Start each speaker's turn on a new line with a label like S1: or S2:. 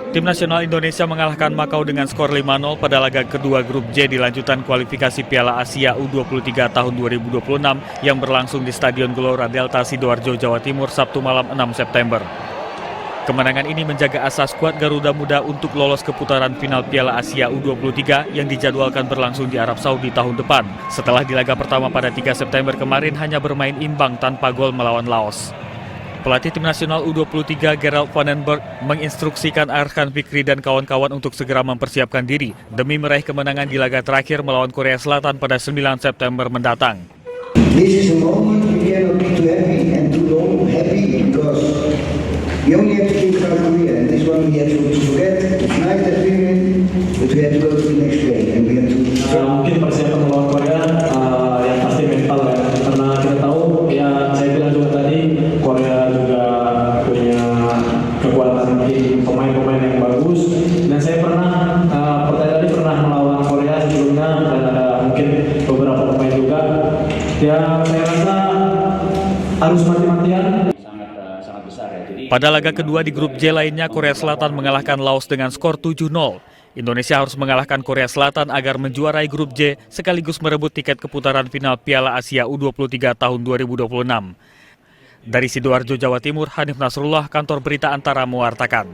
S1: Tim nasional Indonesia mengalahkan Makau dengan skor 5-0 pada laga kedua grup J di lanjutan kualifikasi Piala Asia U23 tahun 2026 yang berlangsung di Stadion Gelora Delta Sidoarjo, Jawa Timur Sabtu malam 6 September. Kemenangan ini menjaga asa skuad Garuda Muda untuk lolos ke putaran final Piala Asia U23 yang dijadwalkan berlangsung di Arab Saudi tahun depan. Setelah di laga pertama pada 3 September kemarin hanya bermain imbang tanpa gol melawan Laos. Pelatih tim nasional U23 Gerald Vandenberg menginstruksikan Arkan Fikri dan kawan-kawan untuk segera mempersiapkan diri demi meraih kemenangan di laga terakhir melawan Korea Selatan pada 9 September mendatang.
S2: This is a moment we cannot be too happy and too low happy because we only have to think about Korea and this one we have to forget. It's nice that we win, but we have to go to the next game and we have to.
S3: Mungkin persiapan melawan Korea yang pasti mental ya, karena kita tahu ya saya bilang juga tadi Korea juga punya kekuatan tim pemain-pemain yang bagus dan saya pernah tadi pernah melawan Korea sebelumnya dan ada mungkin beberapa pemain juga yang saya rasa harus mati-matian.
S1: Pada laga kedua di grup J lainnya, Korea Selatan mengalahkan Laos dengan skor 7-0. Indonesia harus mengalahkan Korea Selatan agar menjuarai grup J sekaligus merebut tiket ke putaran final Piala Asia U23 tahun 2026. Dari Sidoarjo, Jawa Timur, Hanif Nasrullah, Kantor Berita Antara mewartakan.